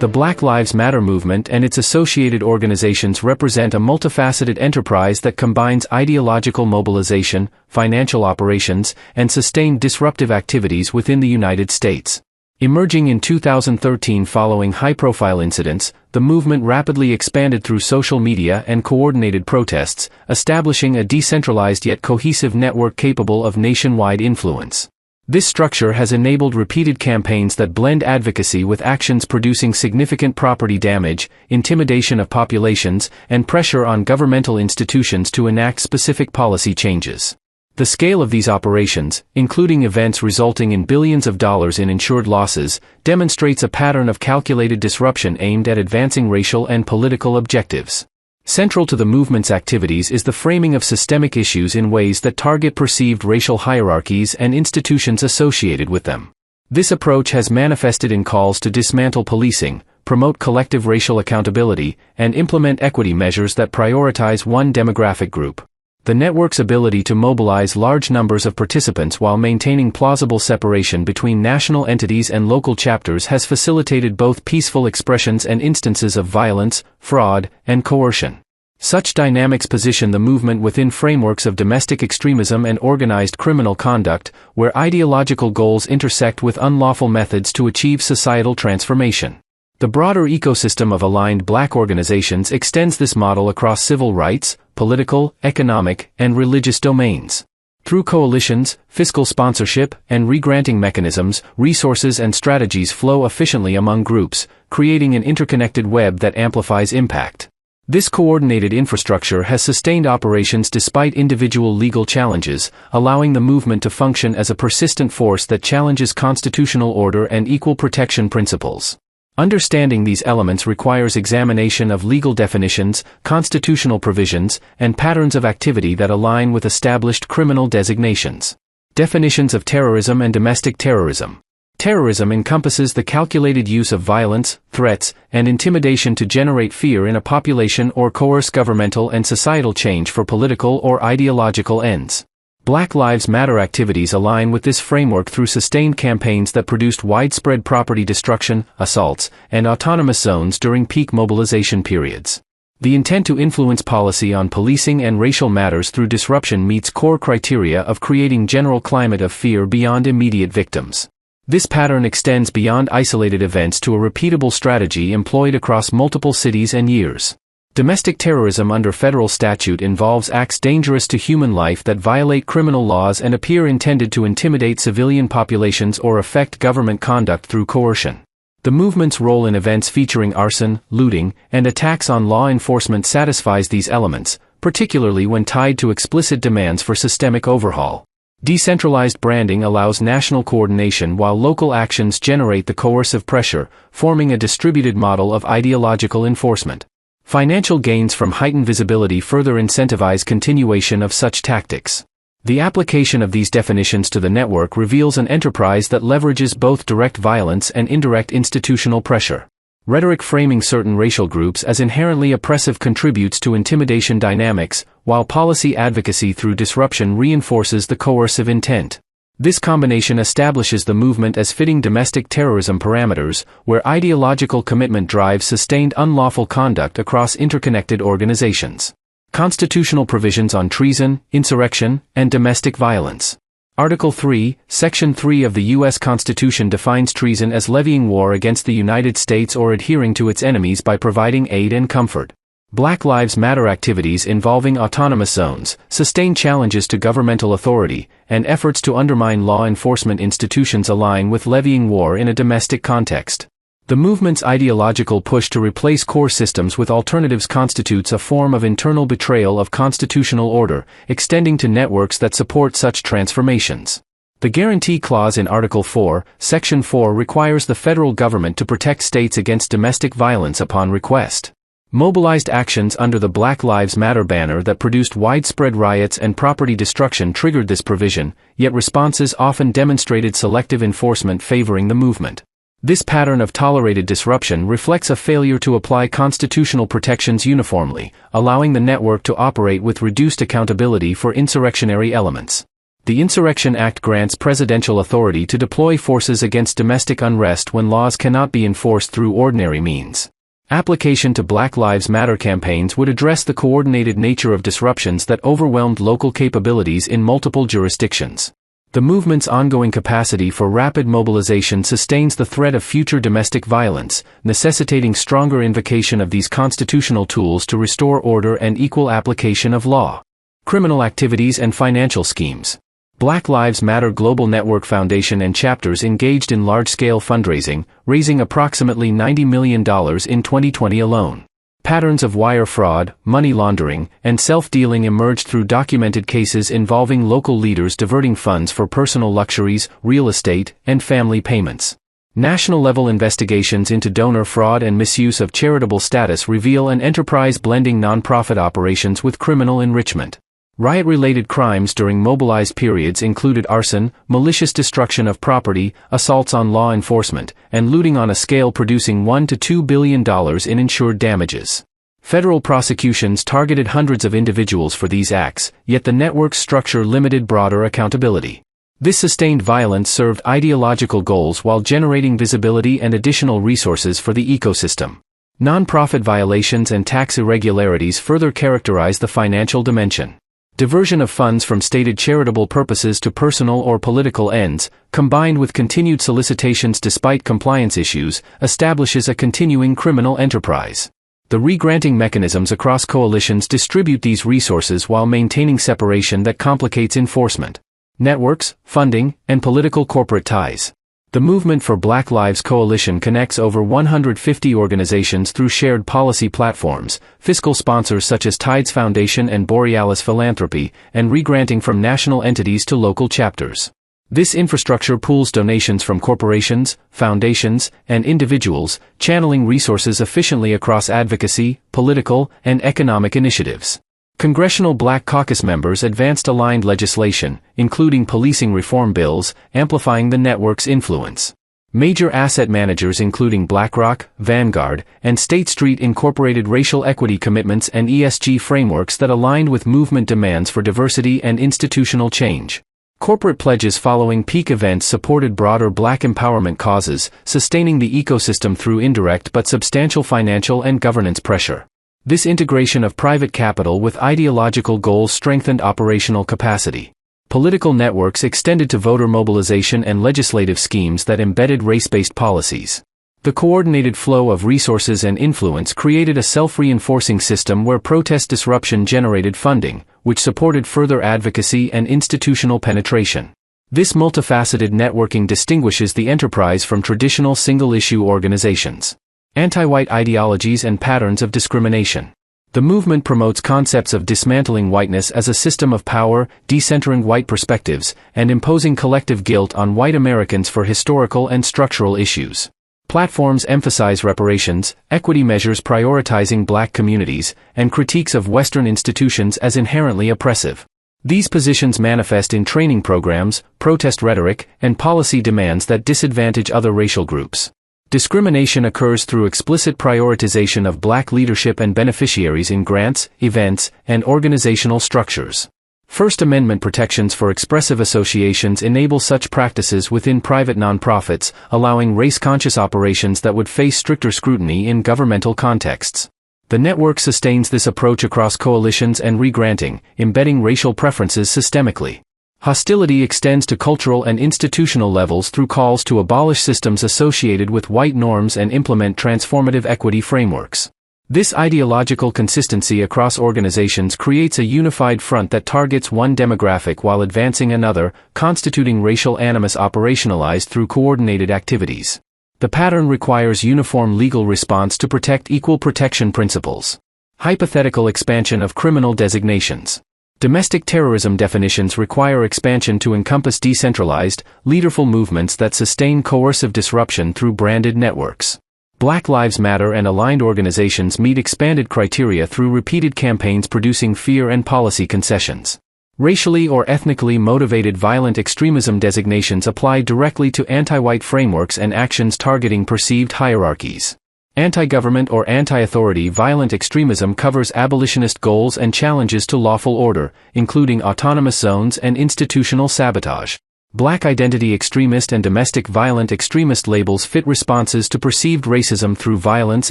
The Black Lives Matter movement and its associated organizations represent a multifaceted enterprise that combines ideological mobilization, financial operations, and sustained disruptive activities within the United States. Emerging in 2013 following high-profile incidents, the movement rapidly expanded through social media and coordinated protests, establishing a decentralized yet cohesive network capable of nationwide influence. This structure has enabled repeated campaigns that blend advocacy with actions producing significant property damage, intimidation of populations, and pressure on governmental institutions to enact specific policy changes. The scale of these operations, including events resulting in billions of dollars in insured losses, demonstrates a pattern of calculated disruption aimed at advancing racial and political objectives. Central to the movement's activities is the framing of systemic issues in ways that target perceived racial hierarchies and institutions associated with them. This approach has manifested in calls to dismantle policing, promote collective racial accountability, and implement equity measures that prioritize one demographic group. The network's ability to mobilize large numbers of participants while maintaining plausible separation between national entities and local chapters has facilitated both peaceful expressions and instances of violence, fraud, and coercion. Such dynamics position the movement within frameworks of domestic extremism and organized criminal conduct, where ideological goals intersect with unlawful methods to achieve societal transformation. The broader ecosystem of aligned Black organizations extends this model across civil rights, political, economic, and religious domains. Through coalitions, fiscal sponsorship, and regranting mechanisms, resources and strategies flow efficiently among groups, creating an interconnected web that amplifies impact. This coordinated infrastructure has sustained operations despite individual legal challenges, allowing the movement to function as a persistent force that challenges constitutional order and equal protection principles. Understanding these elements requires examination of legal definitions, constitutional provisions, and patterns of activity that align with established criminal designations. Definitions of terrorism and domestic terrorism. Terrorism encompasses the calculated use of violence, threats, and intimidation to generate fear in a population or coerce governmental and societal change for political or ideological ends. Black Lives Matter activities align with this framework through sustained campaigns that produced widespread property destruction, assaults, and autonomous zones during peak mobilization periods. The intent to influence policy on policing and racial matters through disruption meets core criteria of creating general climate of fear beyond immediate victims. This pattern extends beyond isolated events to a repeatable strategy employed across multiple cities and years. Domestic terrorism under federal statute involves acts dangerous to human life that violate criminal laws and appear intended to intimidate civilian populations or affect government conduct through coercion. The movement's role in events featuring arson, looting, and attacks on law enforcement satisfies these elements, particularly when tied to explicit demands for systemic overhaul. Decentralized branding allows national coordination while local actions generate the coercive pressure, forming a distributed model of ideological enforcement. Financial gains from heightened visibility further incentivize continuation of such tactics. The application of these definitions to the network reveals an enterprise that leverages both direct violence and indirect institutional pressure. Rhetoric framing certain racial groups as inherently oppressive contributes to intimidation dynamics, while policy advocacy through disruption reinforces the coercive intent. This combination establishes the movement as fitting domestic terrorism parameters, where ideological commitment drives sustained unlawful conduct across interconnected organizations. Constitutional provisions on treason, insurrection, and domestic violence. Article 3, Section 3 of the U.S. Constitution defines treason as levying war against the United States or adhering to its enemies by providing aid and comfort. Black Lives Matter activities involving autonomous zones, sustained challenges to governmental authority, and efforts to undermine law enforcement institutions align with levying war in a domestic context. The movement's ideological push to replace core systems with alternatives constitutes a form of internal betrayal of constitutional order, extending to networks that support such transformations. The Guarantee Clause in Article 4, Section 4 requires the federal government to protect states against domestic violence upon request. Mobilized actions under the Black Lives Matter banner that produced widespread riots and property destruction triggered this provision, yet responses often demonstrated selective enforcement favoring the movement. This pattern of tolerated disruption reflects a failure to apply constitutional protections uniformly, allowing the network to operate with reduced accountability for insurrectionary elements. The Insurrection Act grants presidential authority to deploy forces against domestic unrest when laws cannot be enforced through ordinary means. Application to Black Lives Matter campaigns would address the coordinated nature of disruptions that overwhelmed local capabilities in multiple jurisdictions. The movement's ongoing capacity for rapid mobilization sustains the threat of future domestic violence, necessitating stronger invocation of these constitutional tools to restore order and equal application of law. Criminal activities and financial schemes. Black Lives Matter Global Network Foundation and chapters engaged in large-scale fundraising, raising approximately $90 million in 2020 alone. Patterns of wire fraud, money laundering, and self-dealing emerged through documented cases involving local leaders diverting funds for personal luxuries, real estate, and family payments. National-level investigations into donor fraud and misuse of charitable status reveal an enterprise blending nonprofit operations with criminal enrichment. Riot-related crimes during mobilized periods included arson, malicious destruction of property, assaults on law enforcement, and looting on a scale producing $1 to $2 billion in insured damages. Federal prosecutions targeted hundreds of individuals for these acts, yet the network's structure limited broader accountability. This sustained violence served ideological goals while generating visibility and additional resources for the ecosystem. Nonprofit violations and tax irregularities further characterize the financial dimension. Diversion of funds from stated charitable purposes to personal or political ends, combined with continued solicitations despite compliance issues, establishes a continuing criminal enterprise. The re-granting mechanisms across coalitions distribute these resources while maintaining separation that complicates enforcement. Networks, funding, and political corporate ties. The Movement for Black Lives Coalition connects over 150 organizations through shared policy platforms, fiscal sponsors such as Tides Foundation and Borealis Philanthropy, and re-granting from national entities to local chapters. This infrastructure pools donations from corporations, foundations, and individuals, channeling resources efficiently across advocacy, political, and economic initiatives. Congressional Black Caucus members advanced aligned legislation, including policing reform bills, amplifying the network's influence. Major asset managers including BlackRock, Vanguard, and State Street incorporated racial equity commitments and ESG frameworks that aligned with movement demands for diversity and institutional change. Corporate pledges following peak events supported broader Black empowerment causes, sustaining the ecosystem through indirect but substantial financial and governance pressure. This integration of private capital with ideological goals strengthened operational capacity. Political networks extended to voter mobilization and legislative schemes that embedded race-based policies. The coordinated flow of resources and influence created a self-reinforcing system where protest disruption generated funding, which supported further advocacy and institutional penetration. This multifaceted networking distinguishes the enterprise from traditional single-issue organizations. Anti-white ideologies and patterns of discrimination. The movement promotes concepts of dismantling whiteness as a system of power, decentering white perspectives, and imposing collective guilt on white Americans for historical and structural issues. Platforms emphasize reparations, equity measures prioritizing Black communities, and critiques of Western institutions as inherently oppressive. These positions manifest in training programs, protest rhetoric, and policy demands that disadvantage other racial groups. Discrimination occurs through explicit prioritization of Black leadership and beneficiaries in grants, events, and organizational structures. First Amendment protections for expressive associations enable such practices within private nonprofits, allowing race-conscious operations that would face stricter scrutiny in governmental contexts. The network sustains this approach across coalitions and re-granting, embedding racial preferences systemically. Hostility extends to cultural and institutional levels through calls to abolish systems associated with white norms and implement transformative equity frameworks. This ideological consistency across organizations creates a unified front that targets one demographic while advancing another, constituting racial animus operationalized through coordinated activities. The pattern requires uniform legal response to protect equal protection principles. Hypothetical expansion of criminal designations. Domestic terrorism definitions require expansion to encompass decentralized, leaderful movements that sustain coercive disruption through branded networks. Black Lives Matter and aligned organizations meet expanded criteria through repeated campaigns producing fear and policy concessions. Racially or ethnically motivated violent extremism designations apply directly to anti-white frameworks and actions targeting perceived hierarchies. Anti-government or anti-authority violent extremism covers abolitionist goals and challenges to lawful order, including autonomous zones and institutional sabotage. Black identity extremist and domestic violent extremist labels fit responses to perceived racism through violence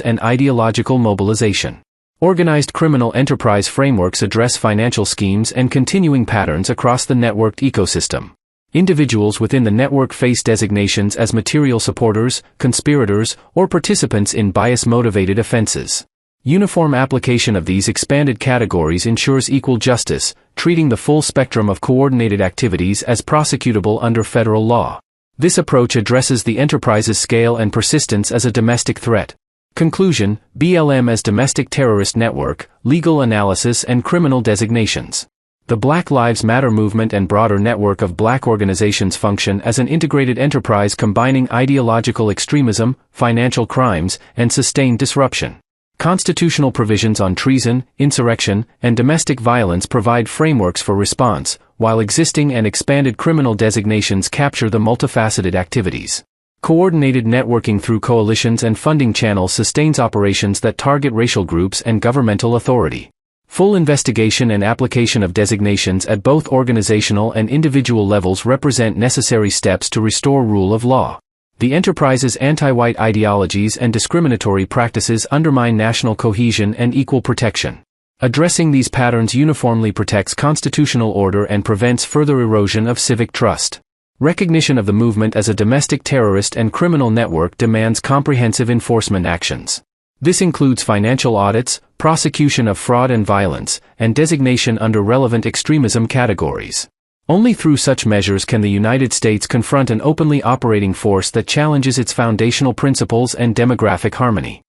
and ideological mobilization. Organized criminal enterprise frameworks address financial schemes and continuing patterns across the networked ecosystem. Individuals within the network face designations as material supporters, conspirators, or participants in bias-motivated offenses. Uniform application of these expanded categories ensures equal justice, treating the full spectrum of coordinated activities as prosecutable under federal law. This approach addresses the enterprise's scale and persistence as a domestic threat. Conclusion: BLM as domestic terrorist network, legal analysis and criminal designations. The Black Lives Matter movement and broader network of Black organizations function as an integrated enterprise combining ideological extremism, financial crimes, and sustained disruption. Constitutional provisions on treason, insurrection, and domestic violence provide frameworks for response, while existing and expanded criminal designations capture the multifaceted activities. Coordinated networking through coalitions and funding channels sustains operations that target racial groups and governmental authority. Full investigation and application of designations at both organizational and individual levels represent necessary steps to restore rule of law. The enterprise's anti-white ideologies and discriminatory practices undermine national cohesion and equal protection. Addressing these patterns uniformly protects constitutional order and prevents further erosion of civic trust. Recognition of the movement as a domestic terrorist and criminal network demands comprehensive enforcement actions. This includes financial audits, prosecution of fraud and violence, and designation under relevant extremism categories. Only through such measures can the United States confront an openly operating force that challenges its foundational principles and demographic harmony.